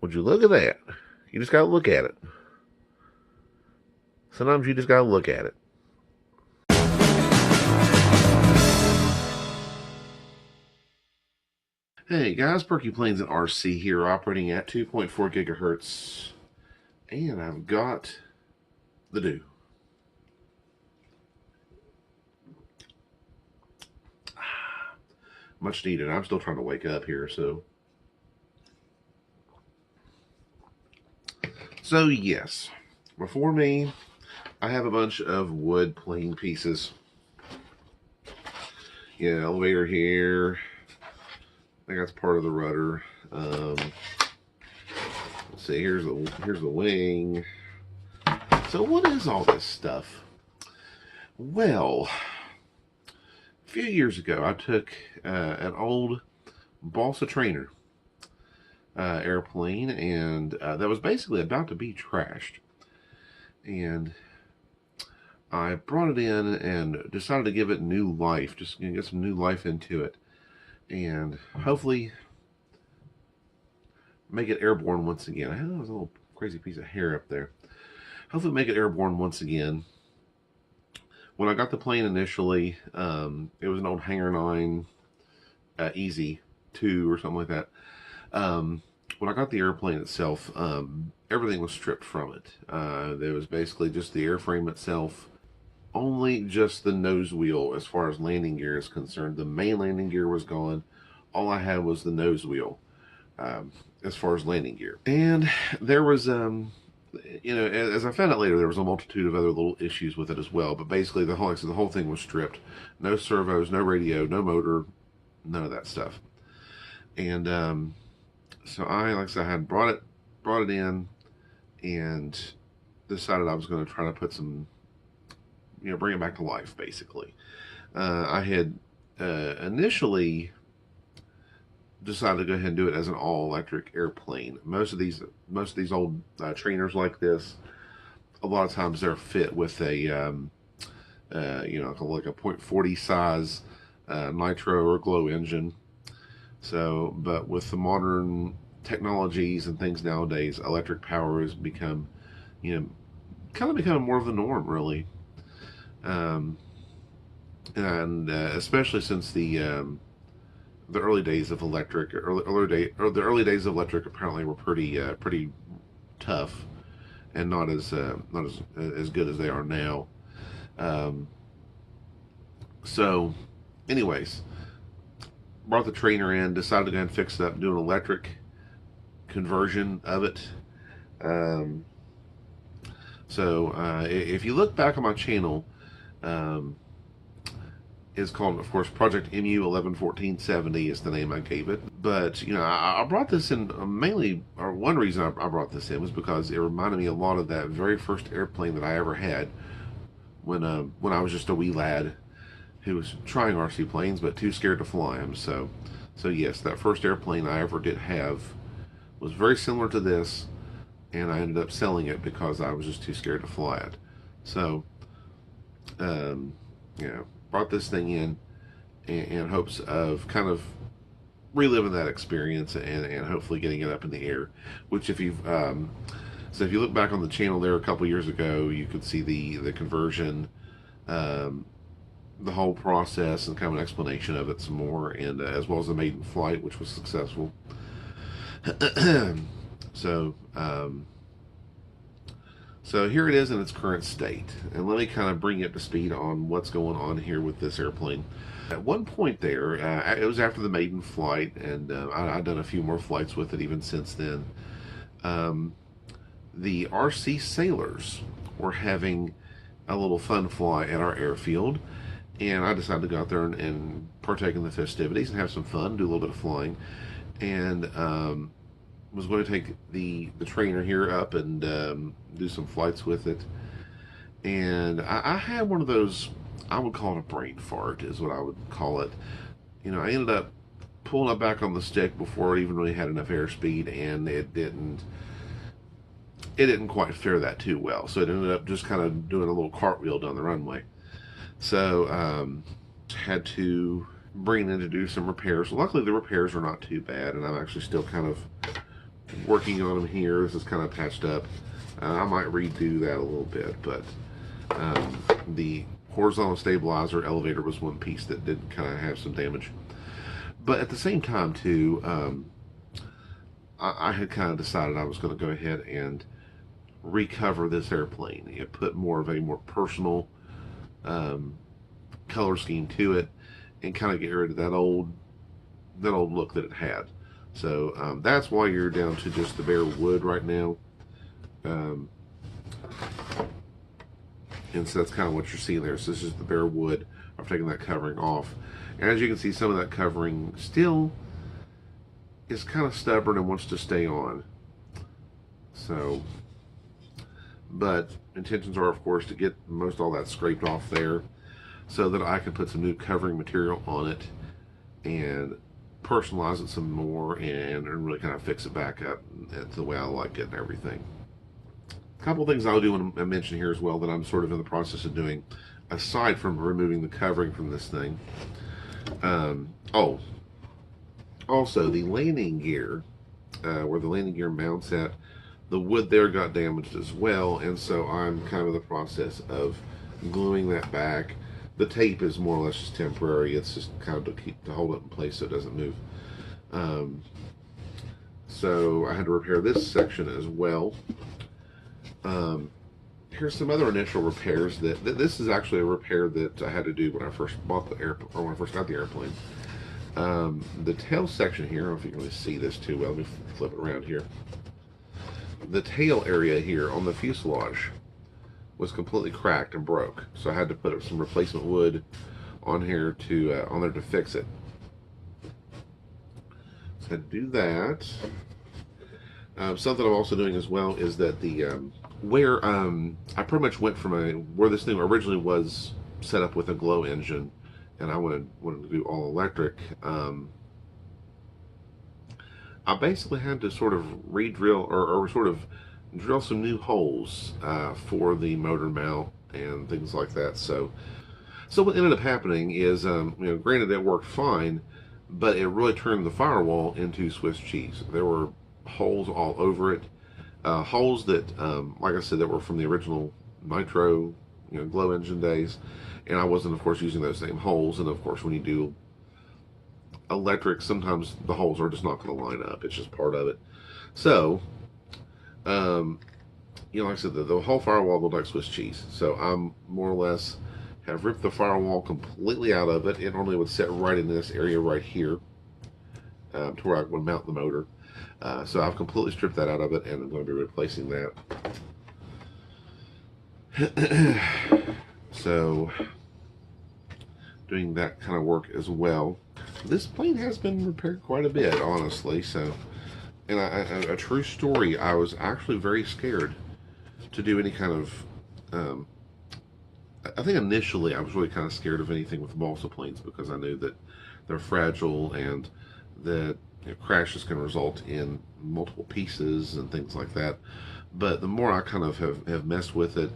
Would you look at that? You just gotta look at it. Sometimes you just gotta look at it. Hey guys, Perky Planes and RC here, operating at 2.4 gigahertz, and I've got the dew. Much needed. I'm still trying to wake up here, so yes, before me, I have a bunch of wood plane pieces. Yeah, elevator here. I think that's part of the rudder. Let's see. Here's the wing. So what is all this stuff? Well, a few years ago, I took an old Balsa trainer airplane, and that was basically about to be trashed. And I brought it in and decided to give it new life, just get some new life into it, and hopefully make it airborne once again. I know there's a little crazy piece of hair up there. Hopefully make it airborne once again. When I got the plane initially, it was an old Hangar 9 Easy 2 or something like that. When I got the airplane itself, everything was stripped from it. There was basically just the airframe itself, only just the nose wheel as far as landing gear is concerned. The main landing gear was gone. All I had was the nose wheel as far as landing gear. And there was, you know, as I found out later, there was a multitude of other little issues with it as well. But basically, the whole thing was stripped. No servos, no radio, no motor, none of that stuff. And so like I said, I had brought it in, and decided I was going to try to put some, you know, bring it back to life. Basically, I had initially decided to go ahead and do it as an all-electric airplane. Most of these old trainers like this, a lot of times they're fit with a you know, like a .40 size nitro or glow engine. So, but with the modern technologies and things nowadays, electric power has become, you know, kind of become more of the norm, really. And especially since the early days of electric, the early days of electric apparently were pretty tough, and not as good as they are now. So, anyways, brought the trainer in, decided to go ahead and fix it up, do an electric conversion of it. If you look back on my channel, is called, of course, Project MU111470 is the name I gave it. But, you know, I brought this in mainly, or one reason I brought this in was because it reminded me a lot of that very first airplane that I ever had when I was just a wee lad who was trying RC planes but too scared to fly them. So yes, that first airplane I ever did have was very similar to this, and I ended up selling it because I was just too scared to fly it. So, yeah, brought this thing in hopes of kind of reliving that experience and hopefully getting it up in the air. Which, if you've so if you look back on the channel there a couple years ago, you could see the conversion, the whole process, and kind of an explanation of it some more, and as well as the maiden flight, which was successful. So here it is in its current state, and let me kind of bring you up to speed on what's going on here with this airplane. At one point there, it was after the maiden flight, and I've done a few more flights with it even since then. The RCSaylors were having a little fun fly at our airfield, and I decided to go out there and partake in the festivities and have some fun, do a little bit of flying, and was going to take the trainer here up and do some flights with it. And I had one of those, I would call it a brain fart, is what I would call it. You know, I ended up pulling it back on the stick before it even really had enough airspeed, and it didn't quite fare that too well. So it ended up just kind of doing a little cartwheel down the runway. So had to bring it in to do some repairs. Luckily, the repairs are not too bad, and I'm actually still kind of working on them here. This is kind of patched up. I might redo that a little bit, but the horizontal stabilizer elevator was one piece that did kind of have some damage. But at the same time, too, I had kind of decided I was going to go ahead and recover this airplane. It put more of a more personal color scheme to it, and kind of get rid of that old look that it had. So that's why you're down to just the bare wood right now. And so that's kind of what you're seeing there. So this is the bare wood. I've taken that covering off. And as you can see, some of that covering still is kind of stubborn and wants to stay on. So, but intentions are, of course, to get most all that scraped off there so that I can put some new covering material on it and personalize it some more and really kind of fix it back up to the way I like it and everything. A couple things I'll do want to mention here as well that I'm sort of in the process of doing, aside from removing the covering from this thing. Also the landing gear, where the landing gear mounts at, the wood there got damaged as well, and so I'm kind of in the process of gluing that back. The tape is more or less just temporary. It's just kind of to hold it in place so it doesn't move. So I had to repair this section as well. Here's some other initial repairs that this is actually a repair that I had to do when I first bought the airplane, or when I first got the airplane. The tail section here, I don't know if you can really see this too well. Let me flip it around here. The tail area here on the fuselage was completely cracked and broke, so I had to put some replacement wood on here on there to fix it. So I had to do that. Something I'm also doing as well is that where I pretty much went from where this thing originally was set up with a glow engine, and I wanted to do all electric. I basically had to sort of re-drill or sort of drill some new holes for the motor mount and things like that. So what ended up happening is, granted it worked fine, but it really turned the firewall into Swiss cheese. There were holes all over it, holes that, like I said, that were from the original nitro, glow engine days, and I wasn't, of course, using those same holes. And of course, when you do electric, sometimes the holes are just not going to line up. It's just part of it. So, like I said, the whole firewall looked like Swiss cheese. So I'm more or less have ripped the firewall completely out of it. It normally would sit right in this area right here, to where I would mount the motor. So I've completely stripped that out of it, and I'm going to be replacing that. So, doing that kind of work as well. This plane has been repaired quite a bit, honestly. So, and a true story, I was actually very scared to do any kind of, I think initially I was really kind of scared of anything with Balsa planes, because I knew that they're fragile and that crashes can result in multiple pieces and things like that. But the more I kind of have messed with it,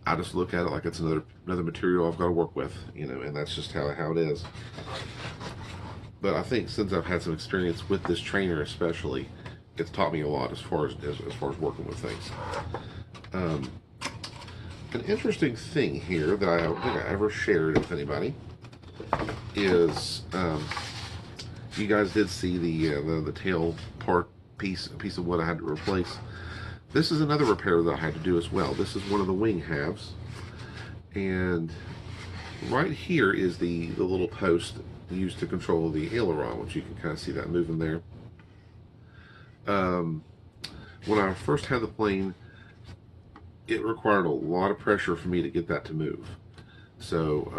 I just look at it like it's another material I've got to work with, and that's just how it is. But I think since I've had some experience with this trainer especially, it's taught me a lot as far as working with things. An interesting thing here that I don't think I ever shared with anybody is, you guys did see the tail piece of wood I had to replace. This is another repair that I had to do as well. This is one of the wing halves, and right here is the little post used to control the aileron, which you can kind of see that moving there. When I first had the plane, it required a lot of pressure for me to get that to move. So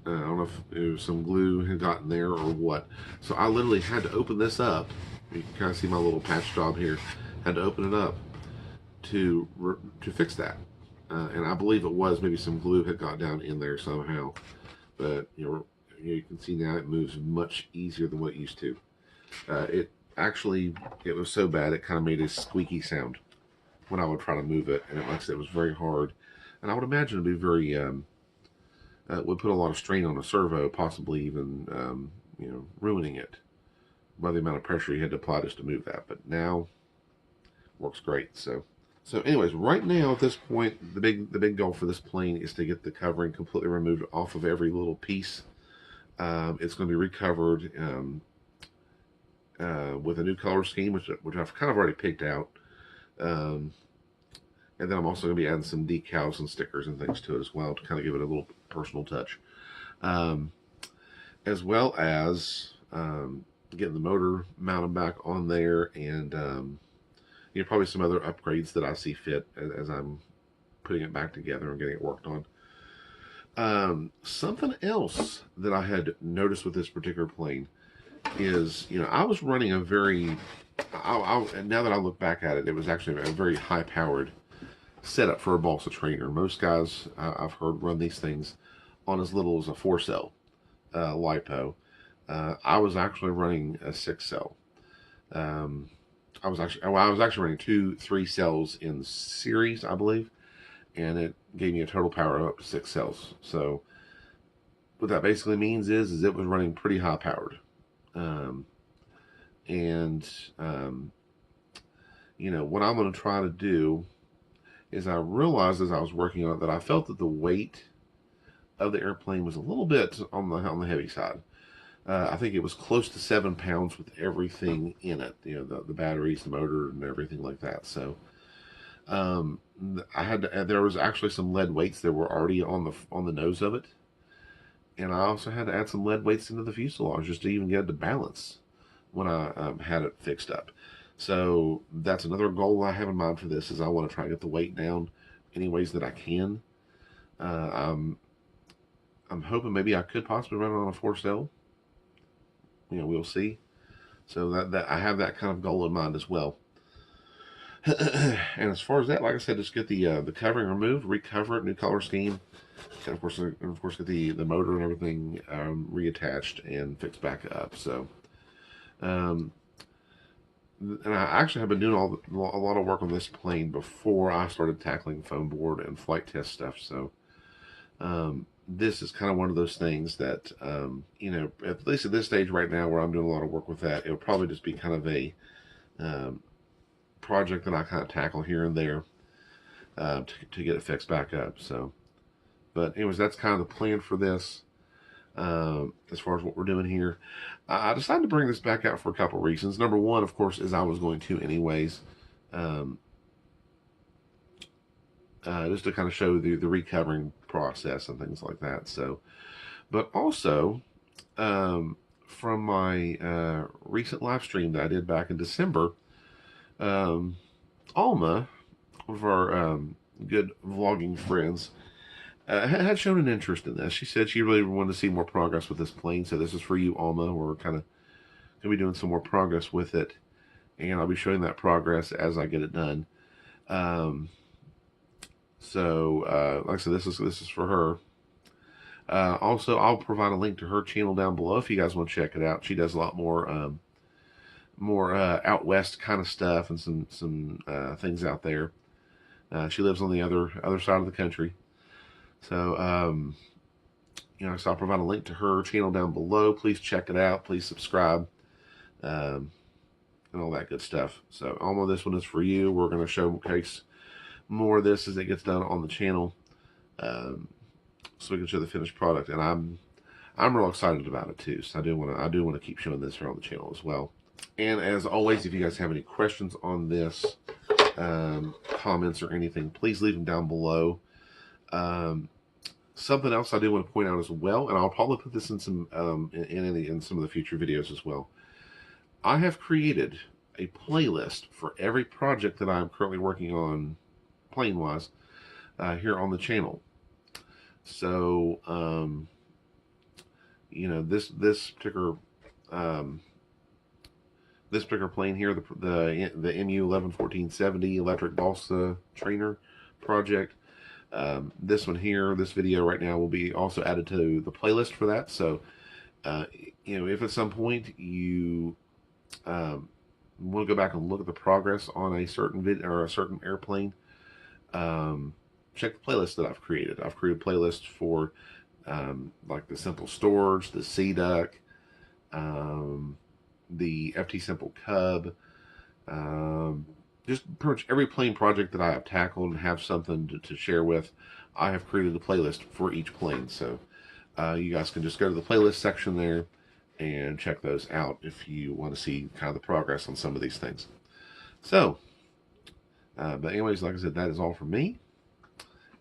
I don't know if it was some glue had gotten there or what. So I literally had to open this up. You can kind of see my little patch job here. Had to open it up to fix that. And I believe it was maybe some glue had got down in there somehow. But you can see now it moves much easier than what it used to. It was so bad it kind of made a squeaky sound when I would try to move it, and like I said, it was very hard. And I would imagine it'd be very would put a lot of strain on a servo, possibly even ruining it. by the amount of pressure you had to apply just to move that. But now works great. So anyways, right now at this point, the big goal for this plane is to get the covering completely removed off of every little piece. It's going to be recovered with a new color scheme, which I've kind of already picked out. And then I'm also going to be adding some decals and stickers and things to it as well to kind of give it a little personal touch. As well as getting the motor mounted back on there, and probably some other upgrades that I see fit as I'm putting it back together and getting it worked on. Something else that I had noticed with this particular plane is, I was running a very, now that I look back at it, it was actually a very high-powered setup for a Balsa trainer. Most guys I've heard run these things on as little as a 4-cell LiPo. I was actually running a 6-cell. I was actually running 2-3 cells in series, I believe, and it gave me a total power of up to 6 cells. So what that basically means is it was running pretty high powered. What I'm going to try to do is, I realized as I was working on it that I felt that the weight of the airplane was a little bit on the heavy side. I think it was close to 7 pounds with everything in it, the batteries, the motor, and everything like that. So there was actually some lead weights that were already on the nose of it, and I also had to add some lead weights into the fuselage just to even get it to balance when I had it fixed up. So that's another goal I have in mind for this, is I want to try to get the weight down any ways that I can. I'm hoping maybe I could possibly run it on a 4-cell. We'll see. So that I have that kind of goal in mind as well. And as far as that, like I said, just get the covering removed, recover it, new color scheme, and of course get the motor and everything reattached and fixed back up. So, and I actually have been doing a lot of work on this plane before I started tackling foam board and flight test stuff. So, this is kind of one of those things that, at least at this stage right now where I'm doing a lot of work with that, it'll probably just be kind of a project that I kind of tackle here and there to get it fixed back up. So, but anyways, that's kind of the plan for this as far as what we're doing here. I decided to bring this back out for a couple reasons. Number one, of course, is I was going to anyways. Just to kind of show the recovering process and things like that. So, but also from my recent live stream that I did back in December, Alma, one of our good vlogging friends, had shown an interest in this. She said she really wanted to see more progress with this plane. So this is for you, Alma. We're kind of going to be doing some more progress with it, and I'll be showing that progress as I get it done. So, like I said, this is for her. Also, I'll provide a link to her channel down below if you guys want to check it out. She does a lot more out west kind of stuff and some things out there. She lives on the other side of the country. So, so I'll provide a link to her channel down below. Please check it out. Please subscribe, and all that good stuff. So, Alma, this one is for you. We're going to showcase more of this as it gets done on the channel, so we can show the finished product. And I'm real excited about it too. So I do want to keep showing this here on the channel as well. And as always, if you guys have any questions on this, comments or anything, please leave them down below. Something else I do want to point out as well, and I'll probably put this in some in some of the future videos as well. I have created a playlist for every project that I'm currently working on plane wise here on the channel. So this particular plane here, the MU111470 electric Balsa trainer project, this one here, this video right now, will be also added to the playlist for that. So if at some point you want to go back and look at the progress on a certain video or a certain airplane, check the playlist that I've created. I've created playlists for like the simple storage, the sea duct, the FT Simple Cub, just pretty much every plane project that I have tackled and have something to share with. I have created a playlist for each plane, so you guys can just go to the playlist section there and check those out if you want to see kind of the progress on some of these things. So, but anyways, like I said, that is all from me.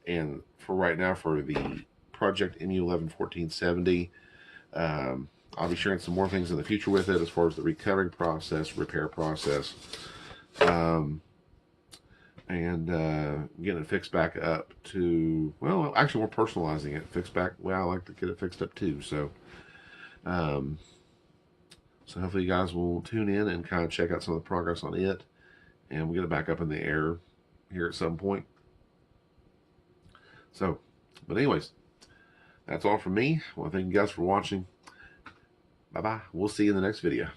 And for right now, for the project MU111470, I'll be sharing some more things in the future with it as far as the recovery process, repair process, and getting it fixed back up to, well, actually we're personalizing it, fixed back, well, I like to get it fixed up too, so so hopefully you guys will tune in and kind of check out some of the progress on it, and we'll get it back up in the air here at some point. So, but anyways, that's all from me. Well, thank you guys for watching. Bye-bye. We'll see you in the next video.